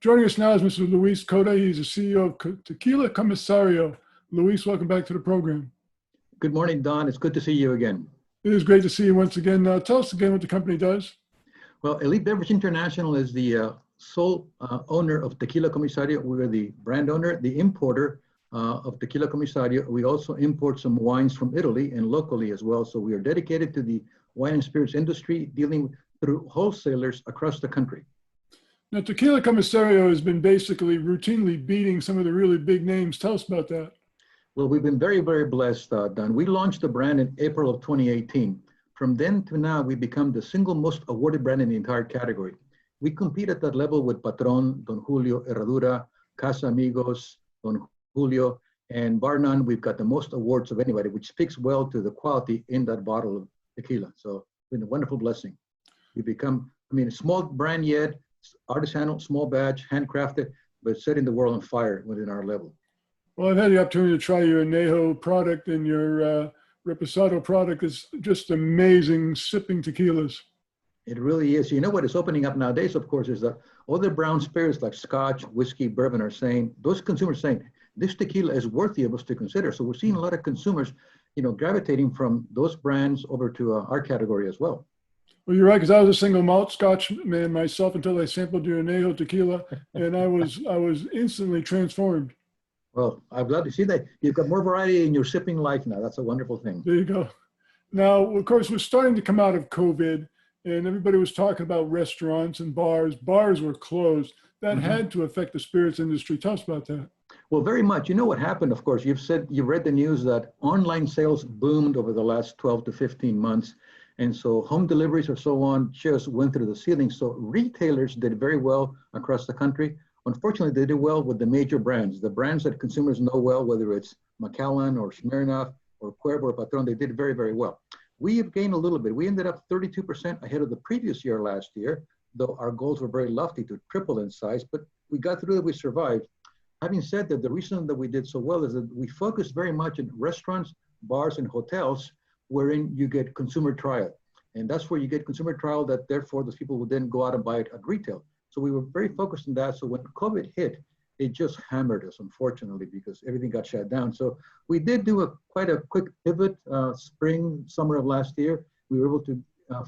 Joining us now is Mr. Luis Cota. He's the CEO of Tequila Comisario. Luis, welcome back to the program. Good morning, Don. It's good to see you again. It is great to see you once again. Tell us again what the company does. Well, Elite Beverage International is the sole owner of Tequila Comisario. We're the brand owner, the importer of Tequila Comisario. We also import some wines from Italy and locally as well. So we are dedicated to the wine and spirits industry, dealing through wholesalers across the country. Now, Tequila Comisario has been basically routinely beating some of the really big names. Tell us about that. Well, we've been very, very blessed, Don. We launched the brand in April of 2018. From then to now, we've become the single most awarded brand in the entire category. We compete at that level with Patron, Don Julio, Herradura, Casa Amigos, Don Julio, and bar none, we've got the most awards of anybody, which speaks well to the quality in that bottle of tequila. So it's been a wonderful blessing. We've become, a small brand yet, artisanal, small batch, handcrafted, but setting the world on fire within our level. Well, I've had the opportunity to try your Añejo product and your Reposado product. It's just amazing sipping tequilas. It really is. You know what is opening up nowadays, of course, is that other brown spirits like Scotch, whiskey, bourbon are saying, those consumers saying, this tequila is worthy of us to consider. So we're seeing a lot of consumers, gravitating from those brands over to our category as well. Well, you're right, because I was a single malt Scotch man myself until I sampled your Añejo tequila, and I was instantly transformed. Well, I'm glad to see that you've got more variety in your sipping life now. That's a wonderful thing. There you go. Now, of course, we're starting to come out of COVID, and everybody was talking about restaurants and bars. Bars were closed. That had to affect the spirits industry. Tell us about that. Well, very much. You know what happened, of course. You've read the news that online sales boomed over the last 12 to 15 months. And so home deliveries or so on just went through the ceiling. So retailers did very well across the country. Unfortunately, they did well with the major brands, the brands that consumers know well, whether it's Macallan or Smirnoff or Cuervo or Patron, they did very, very well. We have gained a little bit. We ended up 32% ahead of the previous year last year, though our goals were very lofty to triple in size, but we got through it, we survived. Having said that, the reason that we did so well is that we focused very much in restaurants, bars, and hotels, wherein you get consumer trial. And that's where you get consumer trial that therefore those people will then go out and buy it at retail. So we were very focused on that. So when COVID hit, it just hammered us, unfortunately, because everything got shut down. So we did do quite a quick pivot spring, summer of last year. We were able to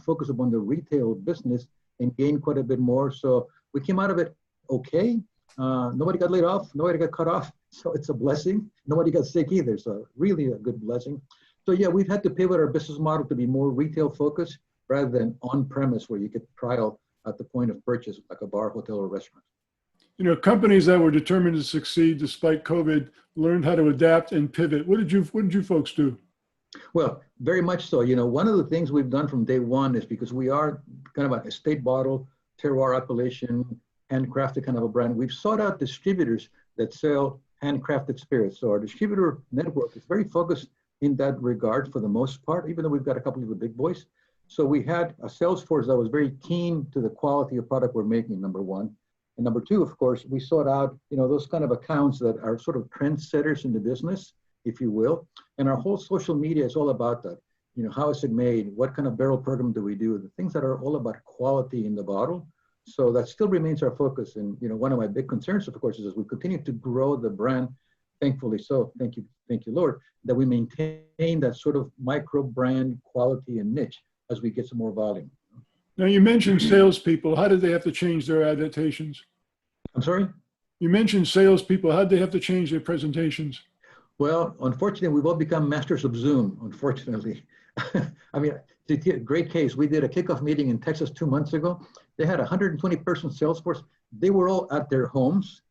focus upon the retail business and gain quite a bit more. So we came out of it okay. Nobody got laid off, nobody got cut off. So it's a blessing. Nobody got sick either. So really a good blessing. So yeah, we've had to pivot our business model to be more retail focused rather than on-premise where you get trial at the point of purchase, like a bar, hotel, or restaurant. Companies that were determined to succeed despite COVID learned how to adapt and pivot. What did you folks do? Well, very much so. One of the things we've done from day one is because we are kind of a estate bottle, terroir appellation, handcrafted kind of a brand. We've sought out distributors that sell handcrafted spirits. So our distributor network is very focused in that regard for the most part, even though we've got a couple of the big boys. So we had a sales force that was very keen to the quality of product we're making, number one. And number two, of course, we sought out, those kind of accounts that are sort of trendsetters in the business, if you will. And our whole social media is all about that. How is it made? What kind of barrel program do we do? The things that are all about quality in the bottle. So that still remains our focus. And, one of my big concerns, of course, is as we continue to grow the brand, thankfully so, thank you, Lord, that we maintain that sort of micro brand quality and niche as we get some more volume. Now, you mentioned salespeople. How did they have to change their adaptations? I'm sorry? You mentioned salespeople. How did they have to change their presentations? Well, unfortunately, we've all become masters of Zoom, unfortunately. It's a great case. We did a kickoff meeting in Texas 2 months ago. They had a 120-person sales force. They were all at their homes,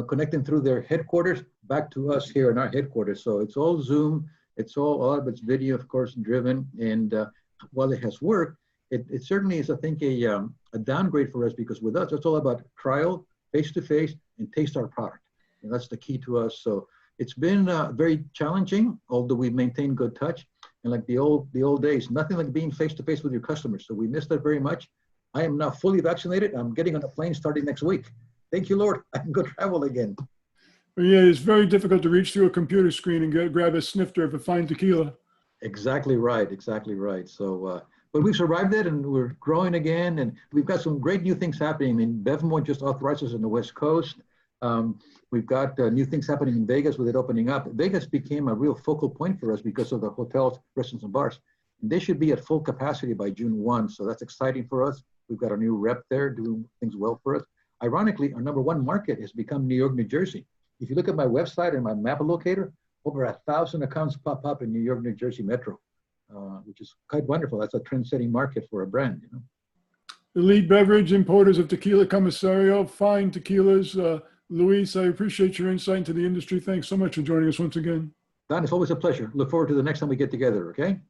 connecting through their headquarters back to us here in our headquarters. So it's all Zoom. It's all of it's video, of course, driven. And while it has worked, it certainly is, I think, a downgrade for us because with us, it's all about trial, face-to-face, and taste our product. And that's the key to us. So it's been very challenging, although we've maintained good touch. And like the old days, nothing like being face-to-face with your customers. So we miss that very much. I am now fully vaccinated. I'm getting on a plane starting next week. Thank you, Lord. I can go travel again. Well, yeah, it's very difficult to reach through a computer screen and grab a snifter of a fine tequila. Exactly right. Exactly right. So But we've survived it, and we're growing again, and we've got some great new things happening. I mean, Bevmo just authorized us on the West Coast. We've got new things happening in Vegas with it opening up. Vegas became a real focal point for us because of the hotels, restaurants, and bars. And they should be at full capacity by June 1, so that's exciting for us. We've got a new rep there doing things well for us. Ironically, our #1 market has become New York, New Jersey. If you look at my website and my map locator, over 1,000 accounts pop up in New York, New Jersey metro, which is quite wonderful. That's a trend-setting market for a brand, you know. Elite Beverage, importers of Tequila Comisario, fine tequilas. Luis, I appreciate your insight into the industry. Thanks so much for joining us once again. Don, it's always a pleasure. Look forward to the next time we get together, okay?